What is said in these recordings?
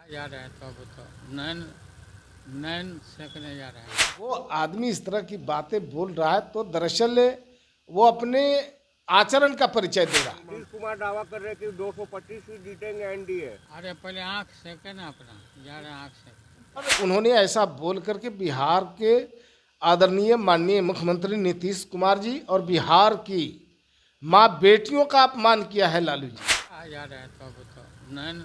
जा रहा है तो अब तो नैन नैन सेकने जा रहा है। वो आदमी इस तरह की बातें बोल रहा है तो दरअसल वो अपने आचरण का परिचय दे रहा है। नीतीश कुमार दावा कर रहे हैं कि 225 सीट जीतेंगे एनडीए। अरे पहले आँख सेके ना अपना, जा रहा है आँख सेक। और उन्होंने ऐसा बोल करके बिहार के आदरणीय माननीय मुख्यमंत्री नीतीश कुमार जी और बिहार की माँ बेटियों का अपमान किया है लालू जी। जा रहा है तो अब तो नैन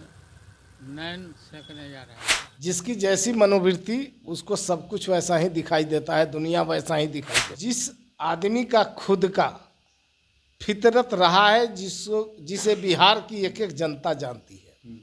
नैन सेकने जा रहा है। जिसकी जैसी मनोवृत्ति उसको सब कुछ वैसा ही दिखाई देता है, दुनिया वैसा ही दिखाई देती है। जिस आदमी का खुद का फितरत रहा है, जिसे बिहार की एक एक जनता जानती है,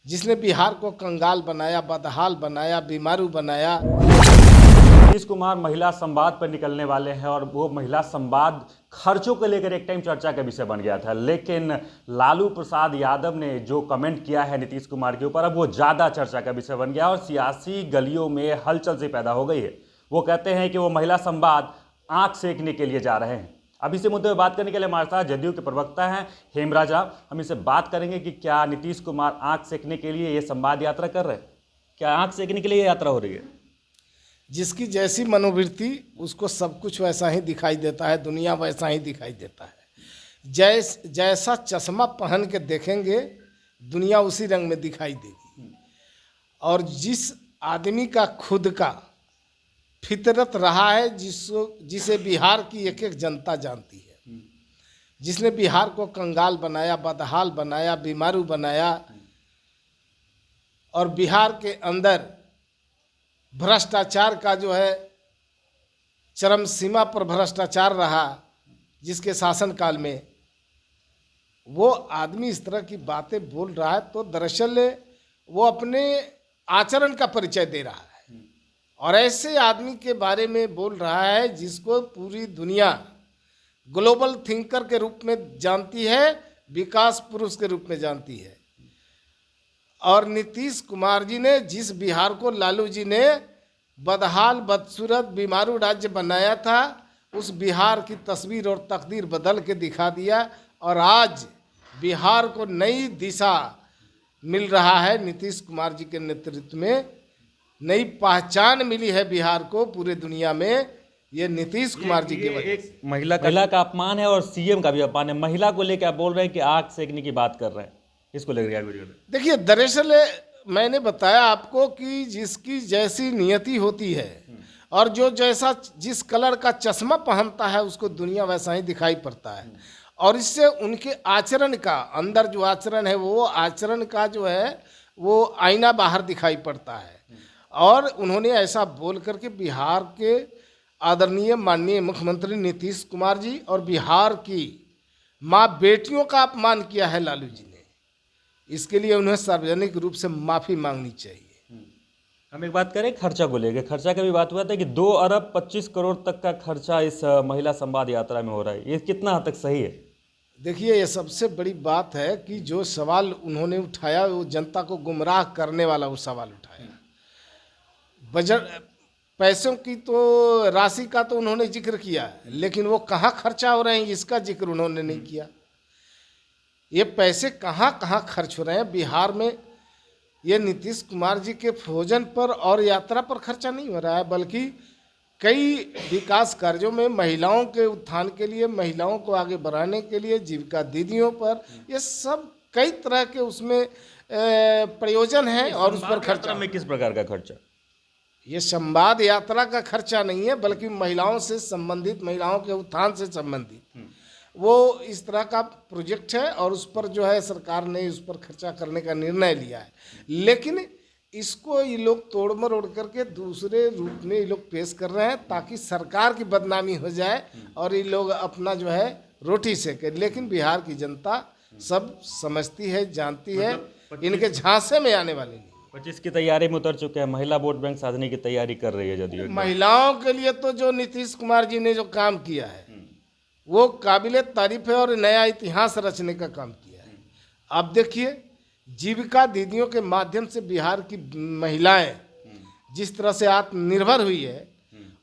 जिसने बिहार को कंगाल बनाया, बदहाल बनाया, बीमारू बनाया। नीतीश कुमार महिला संवाद पर निकलने वाले हैं और वो महिला संवाद खर्चों को लेकर एक टाइम चर्चा का विषय बन गया था, लेकिन लालू प्रसाद यादव ने जो कमेंट किया है नीतीश कुमार के ऊपर, अब वो ज़्यादा चर्चा का विषय बन गया और सियासी गलियों में हलचल से पैदा हो गई है। वो कहते हैं कि वो महिला संवाद आंख सेकने के लिए जा रहे हैं। अब इसी मुद्दे पर बात करने के लिए हमारे साथ जदयू के प्रवक्ता हैं हेमराजा। हम इनसे बात करेंगे कि क्या नीतीश कुमार आंख सेकने के लिए ये संवाद यात्रा कर रहे हैं, क्या आंख सेकने के लिए ये यात्रा हो रही है? जिसकी जैसी मनोवृत्ति उसको सब कुछ वैसा ही दिखाई देता है, दुनिया वैसा ही दिखाई देता है। जैसा चश्मा पहन के देखेंगे दुनिया उसी रंग में दिखाई देगी। और जिस आदमी का खुद का फितरत रहा है, जिसे बिहार की एक एक जनता जानती है, जिसने बिहार को कंगाल बनाया, बदहाल बनाया, बीमारू बनाया और बिहार के अंदर भ्रष्टाचार का जो है चरम सीमा पर भ्रष्टाचार रहा जिसके शासनकाल में, वो आदमी इस तरह की बातें बोल रहा है तो दरअसल वो अपने आचरण का परिचय दे रहा है। और ऐसे आदमी के बारे में बोल रहा है जिसको पूरी दुनिया ग्लोबल थिंकर के रूप में जानती है, विकास पुरुष के रूप में जानती है। और नीतीश कुमार जी ने जिस बिहार को लालू जी ने बदहाल, बदसूरत, बीमारू राज्य बनाया था, उस बिहार की तस्वीर और तकदीर बदल के दिखा दिया। और आज बिहार को नई दिशा मिल रहा है नीतीश कुमार जी के नेतृत्व में, नई पहचान मिली है बिहार को पूरे दुनिया में, ये नीतीश कुमार जी की वजह से। महिला का अपमान है और सीएम का भी अपमान है। महिला को लेकर आप बोल रहे हैं कि आंख सेकने की बात कर रहे हैं, इसको लेकर वीडियो देखिए, दरअसल मैंने बताया आपको कि जिसकी जैसी नियति होती है और जो जैसा जिस कलर का चश्मा पहनता है उसको दुनिया वैसा ही दिखाई पड़ता है। और इससे उनके आचरण का, अंदर जो आचरण है वो आचरण का जो है वो आईना बाहर दिखाई पड़ता है। और उन्होंने ऐसा बोल करके बिहार के आदरणीय माननीय मुख्यमंत्री नीतीश कुमार जी और बिहार की माँ बेटियों का अपमान किया है लालू जी ने। इसके लिए उन्हें सार्वजनिक रूप से माफ़ी मांगनी चाहिए। हम एक बात करें खर्चा को लेकर, खर्चा का भी बात हुआ था कि 2 अरब 25 करोड़ तक का खर्चा इस महिला संवाद यात्रा में हो रहा है, ये कितना हद तक सही है? देखिए, ये सबसे बड़ी बात है कि जो सवाल उन्होंने उठाया वो जनता को गुमराह करने वाला वो सवाल उठाया। बजट पैसों की तो राशि का तो उन्होंने जिक्र किया, लेकिन वो कहाँ खर्चा हो रहे हैं इसका जिक्र उन्होंने नहीं किया। ये पैसे कहाँ कहाँ खर्च हो रहे हैं बिहार में, ये नीतीश कुमार जी के भोजन पर और यात्रा पर खर्चा नहीं हो रहा है, बल्कि कई विकास कार्यों में महिलाओं के उत्थान के लिए, महिलाओं को आगे बढ़ाने के लिए, जीविका दीदियों पर, ये सब कई तरह के उसमें प्रयोजन है। और उस पर खर्चा में किस प्रकार का खर्चा? ये संवाद यात्रा का खर्चा नहीं है, बल्कि महिलाओं से संबंधित, महिलाओं के उत्थान से संबंधित वो इस तरह का प्रोजेक्ट है। और उस पर जो है सरकार ने उस पर खर्चा करने का निर्णय लिया है। लेकिन इसको ये लोग तोड़ मरोड़ करके दूसरे रूप में ये लोग पेश कर रहे हैं ताकि सरकार की बदनामी हो जाए और ये लोग अपना जो है रोटी सेके। लेकिन बिहार की जनता सब समझती है, जानती है, इनके झांसे में आने वाले नहीं। 25 की तैयारी में उतर चुके हैं, महिला वोट बैंक साधने की तैयारी कर रही है जदयू। महिलाओं के लिए तो जो नीतीश कुमार जी ने जो काम किया है वो काबिले तारीफ है और नया इतिहास रचने का काम किया है। अब देखिए, जीविका दीदियों के माध्यम से बिहार की महिलाएं जिस तरह से आत्मनिर्भर हुई है,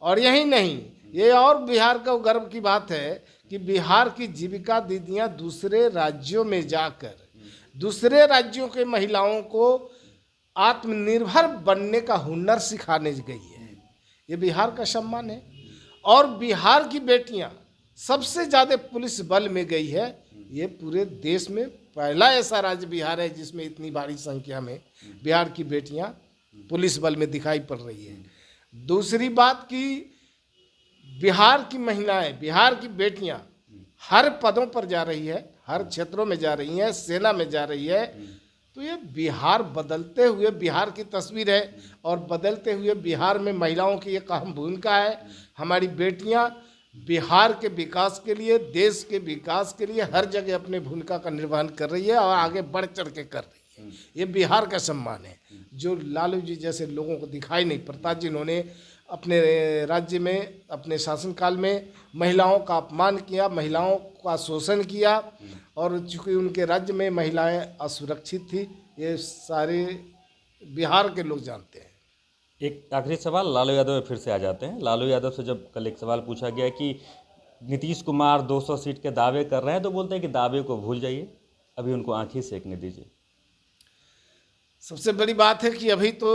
और यही नहीं, ये और बिहार का गर्व की बात है कि बिहार की जीविका दीदियां दूसरे राज्यों में जाकर दूसरे राज्यों के महिलाओं को आत्मनिर्भर बनने का हुनर सिखाने गई है। ये बिहार का सम्मान है। और बिहार की बेटियां सबसे ज़्यादा पुलिस बल में गई है। ये पूरे देश में पहला ऐसा राज्य बिहार है जिसमें इतनी भारी संख्या में बिहार की बेटियां पुलिस बल में दिखाई पड़ रही है। दूसरी बात कि बिहार की महिलाएं, बिहार की बेटियां हर पदों पर जा रही है, हर क्षेत्रों में जा रही हैं, सेना में जा रही है। तो ये बिहार बदलते हुए बिहार की तस्वीर है और बदलते हुए बिहार में महिलाओं की एक अहम भूमिका है। हमारी बेटियां बिहार के विकास के लिए, देश के विकास के लिए हर जगह अपनी भूमिका का निर्वहन कर रही है और आगे बढ़ चढ़ के कर रही है। ये बिहार का सम्मान है जो लालू जी जैसे लोगों को दिखाई नहीं पड़ता, जिन्होंने अपने राज्य में, अपने शासनकाल में महिलाओं का अपमान किया, महिलाओं का शोषण किया और चूँकि उनके राज्य में महिलाएं असुरक्षित थी, ये सारे बिहार के लोग जानते हैं। एक आखिरी सवाल लालू यादव में फिर से आ जाते हैं। लालू यादव से जब कल एक सवाल पूछा गया कि नीतीश कुमार 200 सीट के दावे कर रहे हैं, तो बोलते हैं कि दावे को भूल जाइए, अभी उनको आँखी सेकने दीजिए। सबसे बड़ी बात है कि अभी तो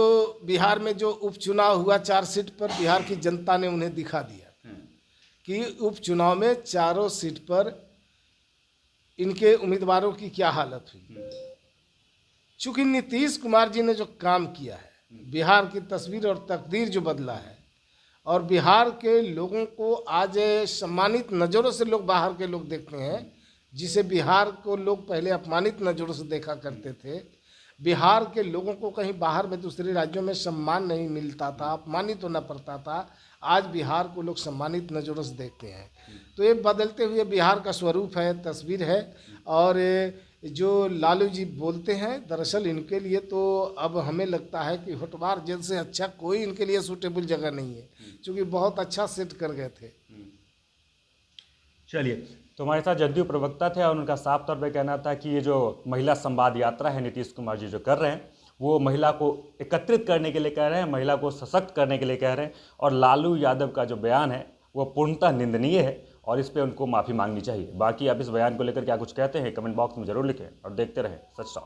बिहार में जो उपचुनाव हुआ 4 सीट पर, बिहार की जनता ने उन्हें दिखा दिया कि उपचुनाव में चारों सीट पर इनके उम्मीदवारों की क्या हालत हुई। चूँकि नीतीश कुमार जी ने जो काम किया है, बिहार की तस्वीर और तकदीर जो बदला है और बिहार के लोगों को आज सम्मानित नज़रों से लोग बाहर के लोग देखते हैं, जिसे बिहार को लोग पहले अपमानित नज़रों से देखा करते थे। बिहार के लोगों को कहीं बाहर में दूसरे राज्यों में सम्मान नहीं मिलता था, अपमानित होना पड़ता था। आज बिहार को लोग सम्मानित नज़रों से देखते हैं। तो ये बदलते हुए बिहार का स्वरूप है, तस्वीर है। और जो लालू जी बोलते हैं, दरअसल इनके लिए तो अब हमें लगता है कि होटवार जेल से अच्छा कोई इनके लिए सूटेबल जगह नहीं है, क्योंकि बहुत अच्छा सेट कर गए थे। चलिए, तो हमारे साथ जदयू प्रवक्ता थे और उनका साफ तौर पे कहना था कि ये जो महिला संवाद यात्रा है नीतीश कुमार जी जो कर रहे हैं, वो महिला को एकत्रित करने के लिए कह रहे हैं, महिला को सशक्त करने के लिए कह रहे हैं। और लालू यादव का जो बयान है वो पूर्णतः निंदनीय है और इस पर उनको माफ़ी मांगनी चाहिए। बाकी आप इस बयान को लेकर क्या कुछ कहते हैं कमेंट बॉक्स में ज़रूर लिखें और देखते रहें सच टॉक।